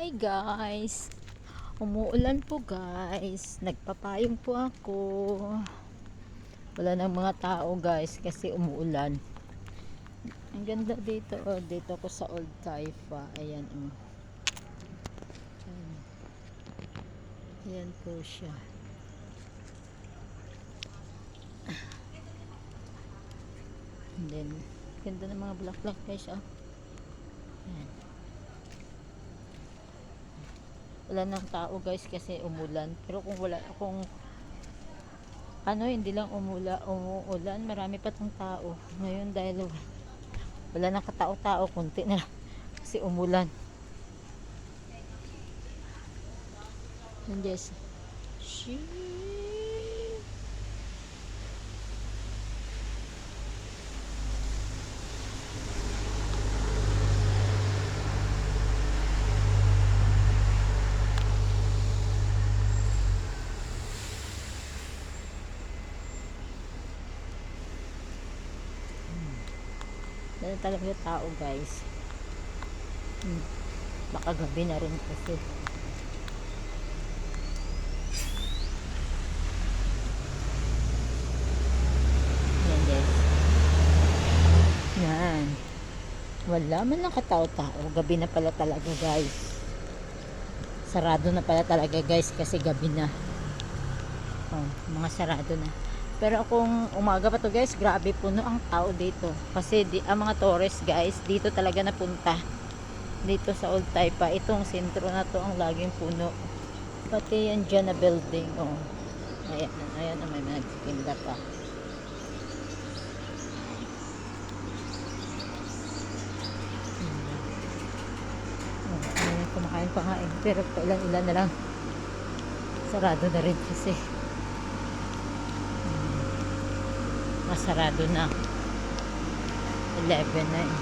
Hi guys, umuulan po guys, nagpapayong po ako. Wala nang mga tao guys kasi umuulan. Ang ganda dito, oh, dito ako sa Old Taifa. Ayan, oh. Ayan po siya. And then, ganda ng mga bulaklak guys, oh. Ayan. Wala nang tao guys kasi umulan. Pero kung ano, hindi lang umuulan, marami pa tong tao. Ngayon dahil wala nang katao-tao, kunti na lang kasi umulan. And yes, dahil talaga tao guys. Baka gabi na rin kasi. Yan guys. Yan. Wala man lang katao-tao. Gabi na pala talaga guys. Sarado na pala talaga guys kasi gabi na. Oh, mga sarado na. Pero kung umaga pa to guys, grabe puno ang tao dito. Kasi ang mga tourist guys, dito talaga napunta. Dito sa Old Taipa, itong sentro na to ang laging puno. Pati yan dyan na building. Oh. Ayan, ayan, may nagtitinda pa. Ayan, kumakain pa nga eh. Pero ilan-ilan na lang. Sarado na rin kasi. Masarado na. 11 na eh.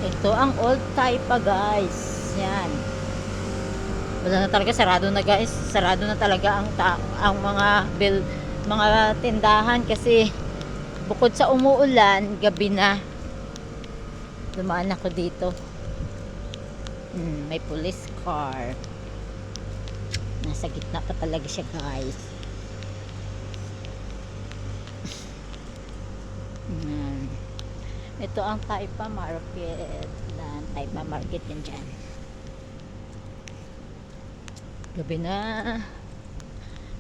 Ito ang Old Taipa guys. Yan. Wala na talaga, sarado na guys. Sarado na talaga ang mga tindahan kasi bukod sa umuulan, gabi na. Dumaan ako dito. May police car. Nasa gitna pa talaga siya guys. Ito ang Taipa Market. Taipa Market yan dyan. Gabi na.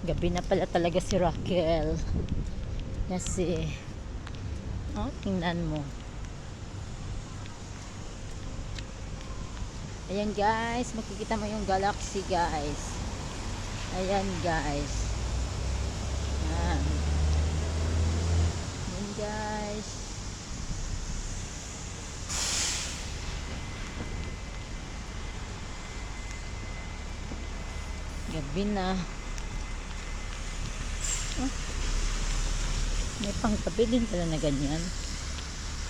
Gabi na pala talaga si Raquel. Kasi, oh, tingnan mo. Ayan guys, makikita mo yung galaxy guys. Ayan guys. Ayan. Ayan guys. Gabi na. Oh. May pang gabi din pala na ganyan.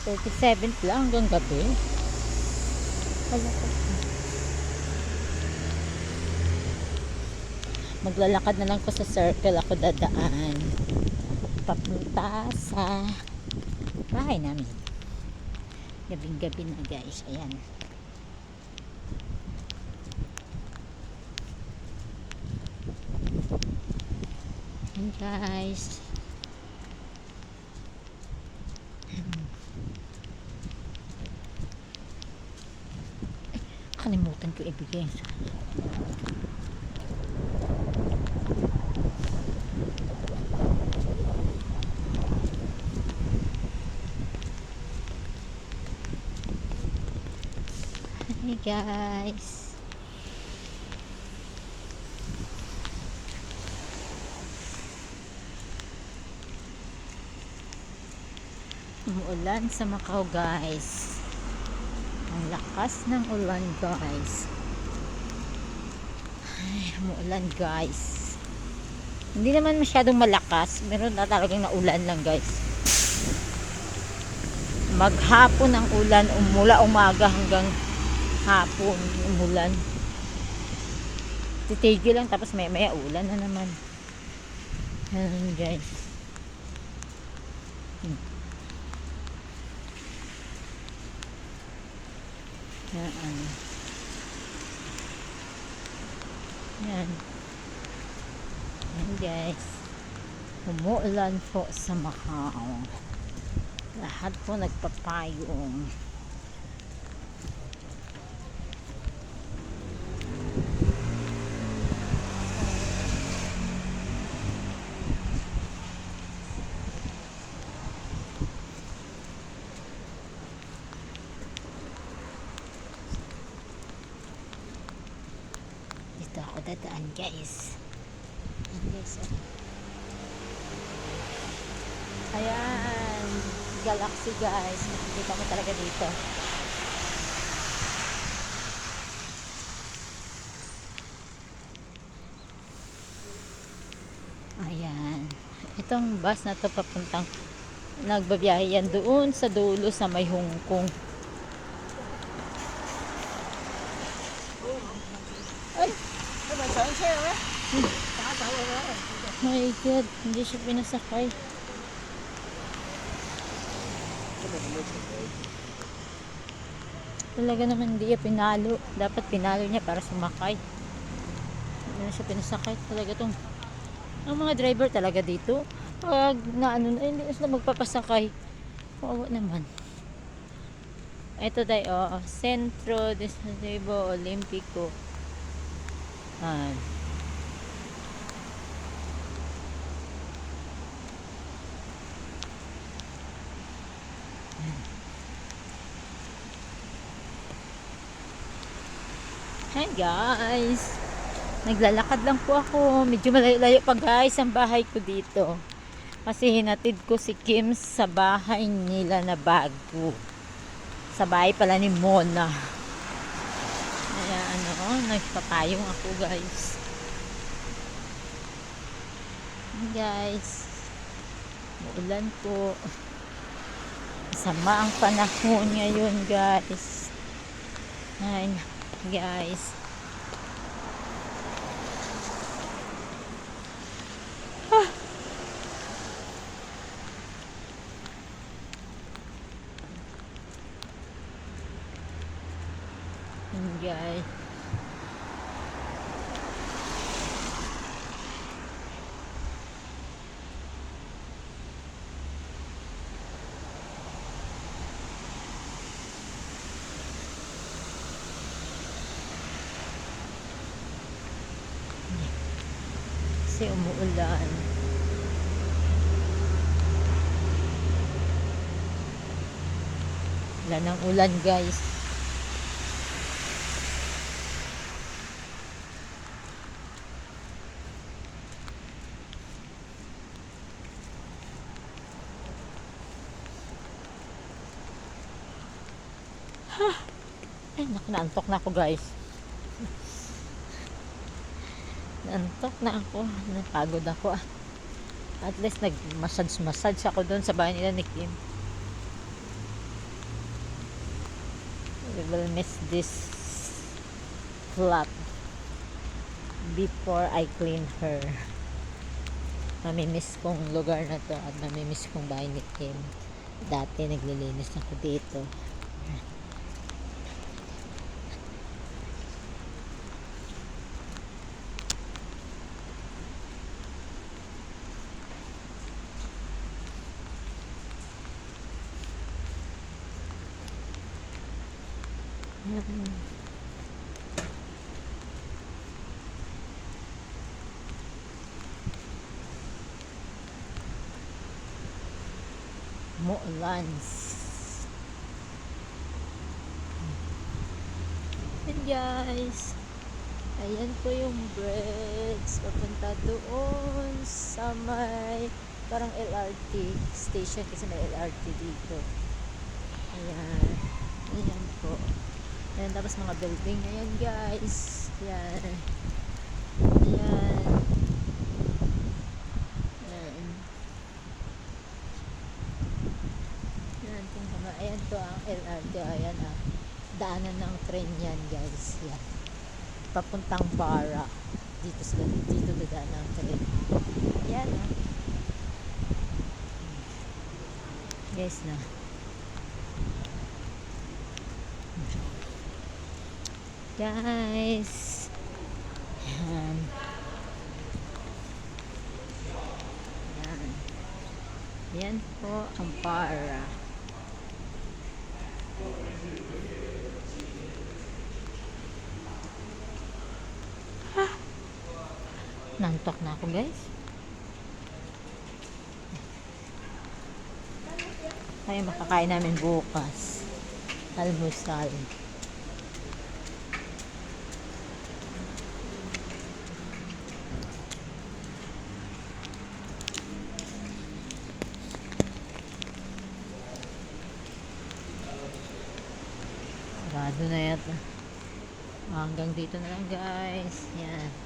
37th lang hanggang gabi. Maglalakad na lang ko sa circle. Ako dadaan papunta sa bahay namin. Gabing gabi na guys. Ayan. Ayan guys. Kalimutan ko ibigay. Hey guys. Umuulan sa Macau guys. Ang lakas ng ulan guys. Ay, umuulan guys. Hindi naman masyadong malakas. Meron na talagang naulan lang guys. Maghapon ang ulan. Mula umaga hanggang hapon umulan. Titigil lang tapos maya ulan na naman. Ayan guys. Yan. Yan. Yan guys. Umuulan po sa Macau. Lahat po nagpapayong. Dito ako dadaan guys. Ayan guys. Ayan. Galaxy guys. Makikita mo talaga dito. Ayan. Itong bus na to papuntang nagbabiyahe yan doon sa dulo sa may Hong Kong. Ay! My God, hindi siya pinasakay. Talaga naman hindi niya pinalo. Dapat pinalo niya para sumakay. Hindi na siya pinasakay. Talaga tong ang mga driver talaga dito pag na ano na hindi na sila magpapasakay. Oo naman. Ito tayo, Centro Deportivo Olimpico. Hi guys. Naglalakad lang po ako. Medyo malayo pa guys ang bahay ko dito. Kasi hinatid ko si Kim sa bahay nila na bago. Sa bahay pala ni Mona. Kaya nagpapayong ako guys. Guys. Uulan po. Sama ang panahon ngayon guys. Ay, guys. Guys. Kasi umuulan. Wala ng ulan guys. Ay, naantok na ako guys. Naantok na ako. Napagod ako. At least nag-massage ako doon sa bahay nila ni Kim. We will miss this flat before I clean her. Mamimiss kong lugar na to at mamimiss kong bahay ni Kim. Dati naglilinis ako dito. Mu'lans. And guys, ayan po yung bridge papunta doon sa may Parang LRT station kasi may LRT dito. Ayan. Ayan po. Ayan, tapos mga building. Ayan guys. Ayan. Ayan. Ayan. Ayan, tingnan mo. Ayan to ang LRT. Ayan ah. Daanan ng train yan guys. Ayan. Papuntang Para. Dito dadaan ng train. Ayan ah. Guys na. Guys. Ayan. Ayan. Ayan po ang Para. Nantok na ako guys. Ay, makakain namin bukas. Almusal. Sarado na yata. Hanggang dito na lang guys. Yan.